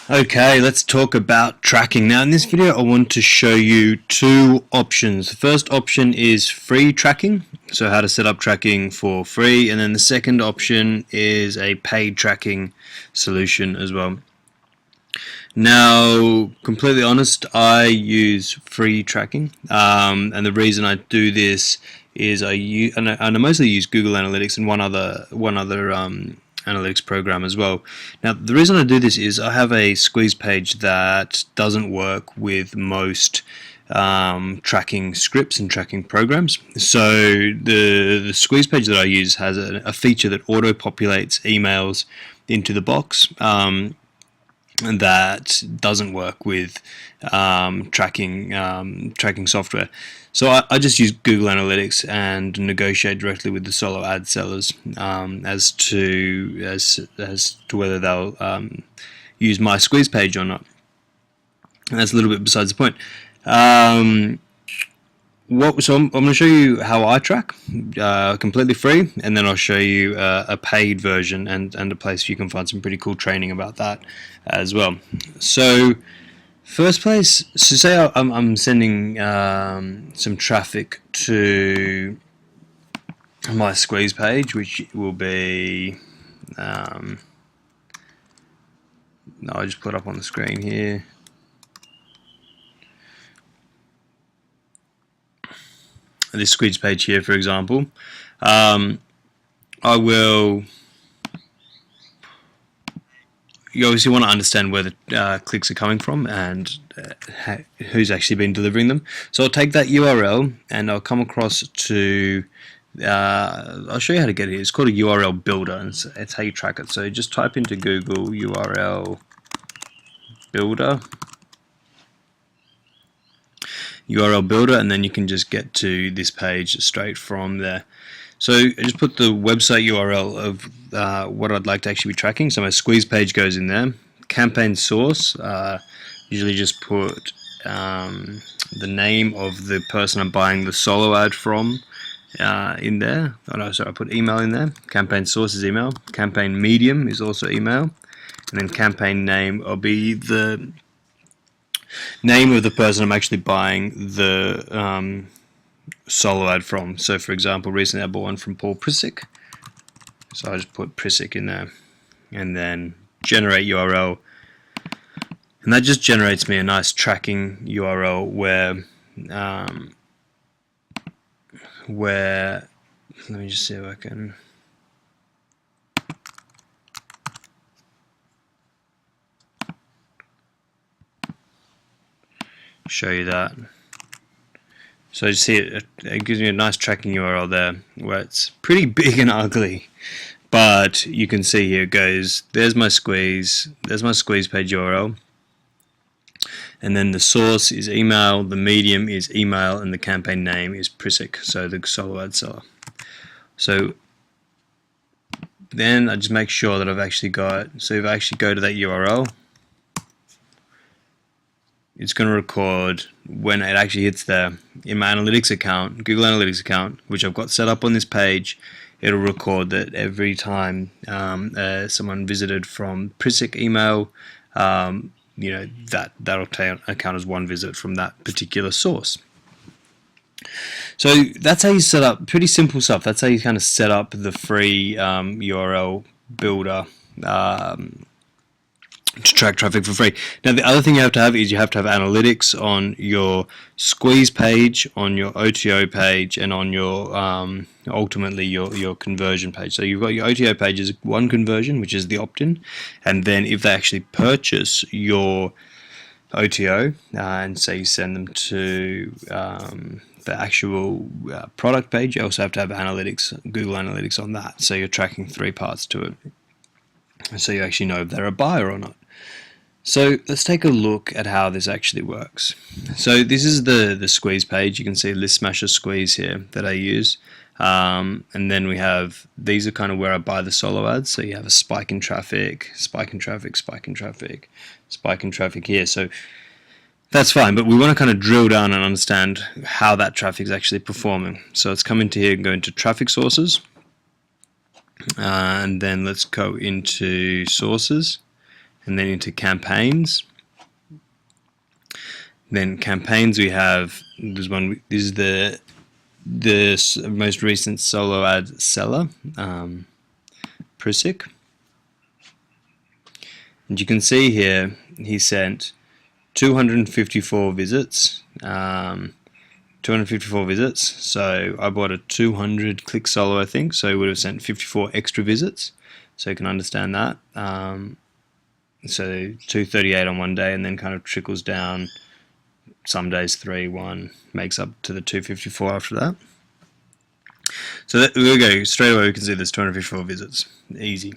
Okay, let's talk about tracking. Now in this video I want to show you two options. The first option is free tracking, so how to set up tracking for free, and then the second option is a paid tracking solution as well. Now, completely honest, I use free tracking, and the reason I do this is I mostly use Google Analytics and one other analytics program as well. Now, the reason I do this is I have a squeeze page that doesn't work with most tracking scripts and tracking programs. So the squeeze page that I use has a feature that auto populates emails into the box. And that doesn't work with tracking software. So I just use Google Analytics and negotiate directly with the solo ad sellers as to whether they'll use my squeeze page or not. And that's a little bit besides the point. So I'm going to show you how I track, completely free, and then I'll show you a paid version and a place you can find some pretty cool training about that as well. So first place, so say I'm sending some traffic to my squeeze page, which will be, I'll just put up on the screen here. This squeeze page here, for example, you obviously want to understand where the clicks are coming from and who's actually been delivering them. So I'll take that URL and I'll come across to, I'll show you how to get it. It's called a URL builder, and it's how you track it. So just type into Google URL builder, and then you can just get to this page straight from there. So I just put the website URL of what I'd like to actually be tracking. So my squeeze page goes in there. Campaign source, usually just put the name of the person I'm buying the solo ad from in there. Oh no, sorry, I put email in there. Campaign source is email. Campaign medium is also email. And then campaign name will be the name of the person I'm actually buying the solo ad from. So for example, recently I bought one from Paul Prisick, so I just put Prisick in there and then generate URL, and that just generates me a nice tracking URL where let me just see if I can show you that. So you see it gives me a nice tracking URL there where it's pretty big and ugly, but you can see here it goes, there's my squeeze page URL, and then the source is email, the medium is email, and the campaign name is Prisick, so the solo ad seller. So then I just make sure that I've actually got, so if I actually go to that URL, it's going to record when it actually hits there in my analytics account, Google Analytics account, which I've got set up on this page. It'll record that every time someone visited from Prisick email, that'll count as one visit from that particular source. So that's how you set up, pretty simple stuff. That's how you kind of set up the free URL builder to track traffic for free. Now the other thing you have to have is you have to have analytics on your squeeze page, on your OTO page, and on your ultimately your conversion page. So you've got your OTO page is one conversion, which is the opt-in, and then if they actually purchase your OTO and say you send them to the actual product page, you also have to have analytics, Google Analytics on that. So you're tracking three parts to it, so you actually know if they're a buyer or not. So let's take a look at how this actually works. So this is the squeeze page. You can see List Smasher Squeeze here that I use. And then we have, these are kind of where I buy the solo ads. So you have a spike in traffic, spike in traffic, spike in traffic, spike in traffic here. So that's fine, but we want to kind of drill down and understand how that traffic is actually performing. So let's come into here and go into traffic sources. And then let's go into sources. and then into campaigns. Then campaigns, we have this one. This is the most recent solo ad seller, Prisic. And you can see here he sent 254 visits. 254 visits. So I bought a 200 click solo, I think. So he would have sent 54 extra visits. So you can understand that. So 238 on one day, and then kind of trickles down. Some days 3, 1, makes up to the 254 after that. So we'll go straight away. We can see there's 254 visits. Easy.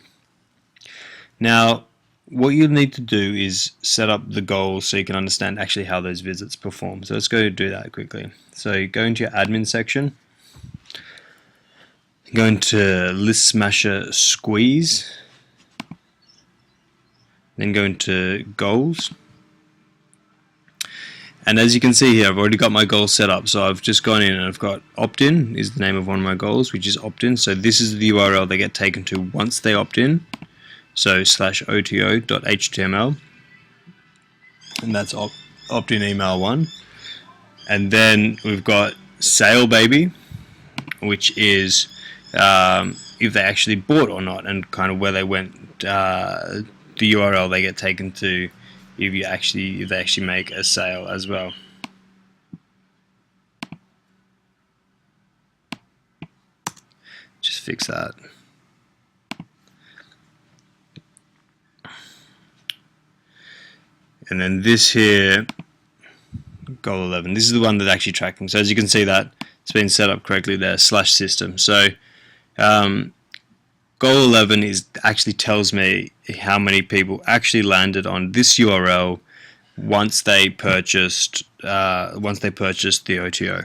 Now, what you need to do is set up the goals so you can understand actually how those visits perform. So let's go do that quickly. So go into your admin section. Go into List Smasher Squeeze. Then go into Goals. And as you can see here, I've already got my goals set up. So I've just gone in and I've got opt-in is the name of one of my goals, which is opt-in. So this is the URL they get taken to once they opt in. So /oto.html. And that's opt-in email 1. And then we've got sale baby, which is if they actually bought or not, and kind of where they went, the URL they get taken to if they actually make a sale as well. Just fix that. And then this here, goal 11. This is the one that's actually tracking. So as you can see that it's been set up correctly there, /system. So goal 11 actually tells me how many people actually landed on this URL once they purchased the OTO,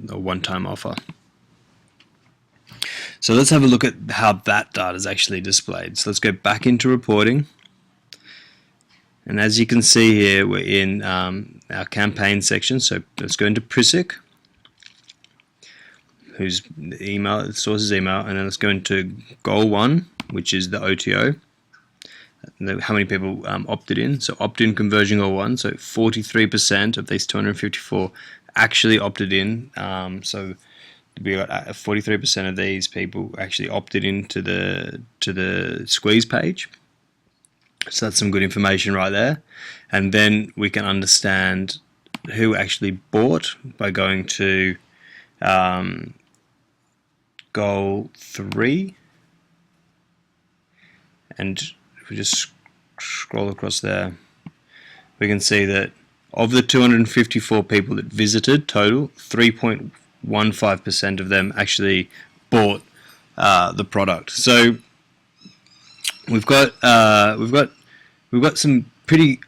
or one-time offer. So let's have a look at how that data is actually displayed. So let's go back into reporting. And as you can see here, we're in our campaign section. So let's go into Prisic, whose email, the source's email, and then let's go into goal 1, which is the OTO. How many people opted in? So opt-in conversion goal 1. So 43% of these 254 actually opted in. So we got 43% of these people actually opted into the squeeze page. So that's some good information right there. And then we can understand who actually bought by going to goal 3. And if we just scroll across there, we can see that of the 254 people that visited total, 3.15% of them actually bought the product. So we've got some pretty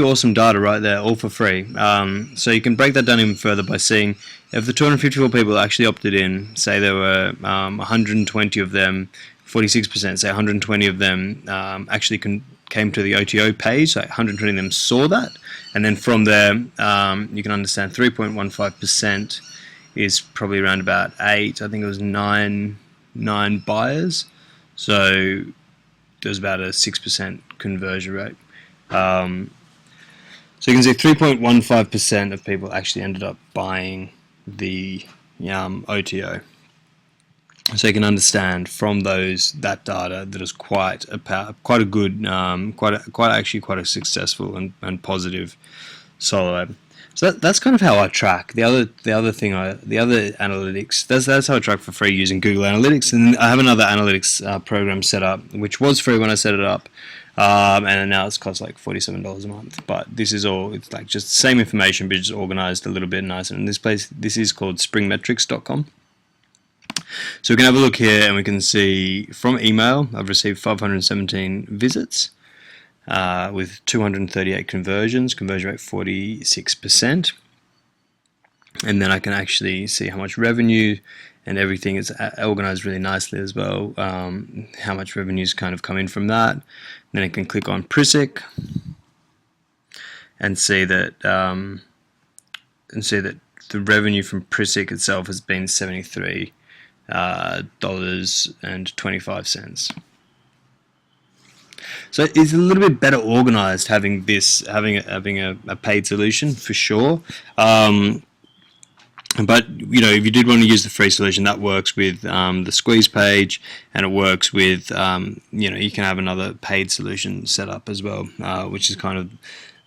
awesome data right there, all for free. So you can break that down even further by seeing if the 254 people actually opted in, say there were 120 of them, 46%, say 120 of them actually came to the OTO page, so 120 of them saw that, and then from there you can understand 3.15% is probably around about 8, I think it was 9 buyers, so there's about a 6% conversion rate. So you can see 3.15% of people actually ended up buying the OTO. So you can understand from that data that is quite a good, quite a successful and positive solo ad. So that's kind of how I track. The other analytics. That's how I track for free using Google Analytics, and I have another analytics program set up, which was free when I set it up, and now it's cost like $47 a month. But it's like just the same information, but just organized a little bit nicer. And this is called springmetrics.com. So we can have a look here, and we can see from email I've received 517 visits with 238 conversions, conversion rate 46%, and then I can actually see how much revenue and everything is organized really nicely as well, how much revenue's kind of come in from that. Then I can click on Prisic and see that the revenue from Prisic itself has been $73.25. So it's a little bit better organized having a paid solution for sure. But if you did want to use the free solution, that works with the squeeze page, and it works with you can have another paid solution set up as well, which is kind of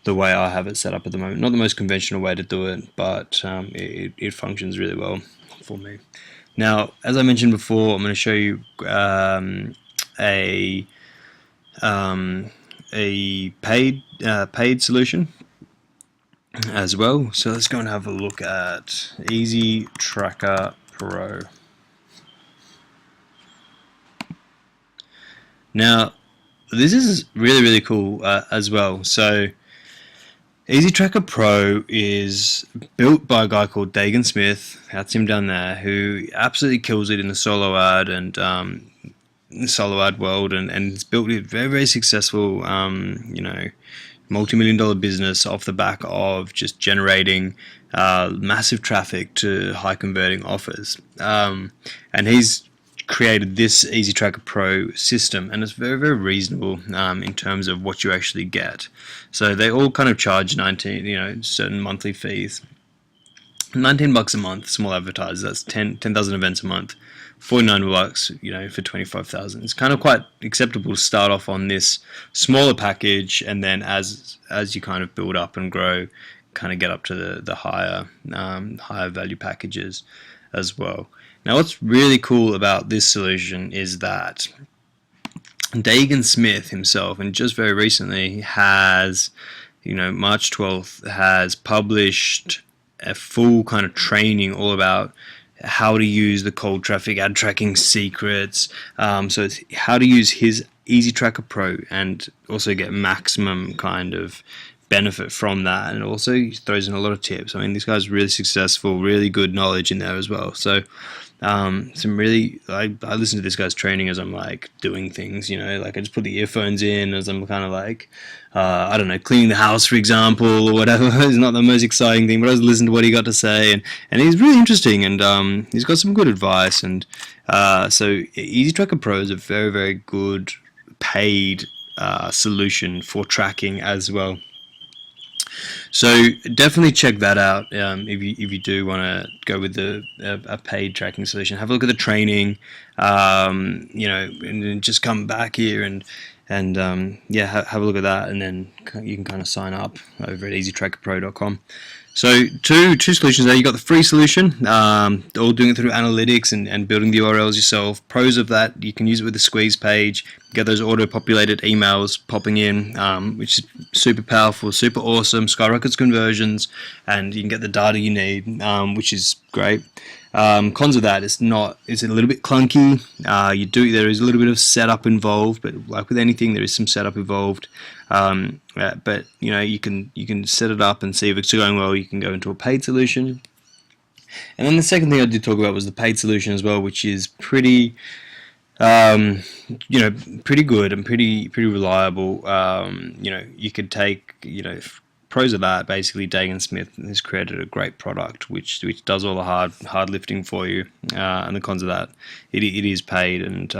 the way I have it set up at the moment. Not the most conventional way to do it, but it functions really well for me. Now, as I mentioned before, I'm going to show you a paid solution as well. So let's go and have a look at Easy Tracker Pro. Now, this is really cool as well. So Easy Tracker Pro is built by a guy called Dagan Smith. That's him down there, who absolutely kills it in the solo ad and the solo ad world, and it's built a very successful multi-million-dollar business off the back of just generating massive traffic to high converting offers. And he's created this Easy Tracker Pro system, and it's very reasonable in terms of what you actually get. So they all kind of charge certain monthly fees. $19 a month, small advertisers. That's 10,000 events a month. $49, for 25,000. It's kind of quite acceptable to start off on this smaller package, and then as you kind of build up and grow, kind of get up to the higher value packages as well. Now, what's really cool about this solution is that Dagan Smith himself, and just very recently, has, March 12th, has published a full kind of training all about how to use the cold traffic ad tracking secrets. So it's how to use his Easy Tracker Pro and also get maximum kind of benefit from that, and also he throws in a lot of tips. I mean, this guy's really successful, really good knowledge in there as well. So I listen to this guy's training as I'm like doing things, like I just put the earphones in as I'm kind of like I don't know, cleaning the house, for example, or whatever. It's not the most exciting thing, but I was listening to what he got to say, and he's really interesting, and he's got some good advice. And so Easy Tracker Pro is a very good paid solution for tracking as well. So definitely check that out if you do want to go with a paid tracking solution. Have a look at the training, and just come back here and have a look at that, and then you can kind of sign up over at easytrackerpro.com. So two solutions there. You got the free solution, all doing it through analytics and building the URLs yourself. Pros of that, you can use it with the squeeze page, get those auto-populated emails popping in, which is super powerful, super awesome, skyrockets conversions, and you can get the data you need, which is great. Cons of that, it's a little bit clunky. There is a little bit of setup involved, but like with anything, there is some setup involved. But you can set it up and see if it's going well. You can go into a paid solution. And then the second thing I did talk about was the paid solution as well, which is pretty pretty good and pretty reliable. You could take, pros of that, basically Dagan Smith has created a great product which does all the hard lifting for you, and the cons of that, it is paid, and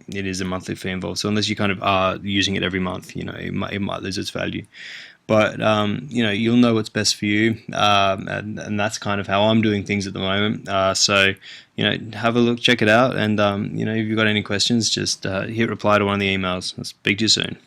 it is a monthly fee involved. So unless you kind of are using it every month, it might lose its value. But you'll know what's best for you, and that's kind of how I'm doing things at the moment. So have a look, check it out, and if you've got any questions, just hit reply to one of the emails. I'll speak to you soon.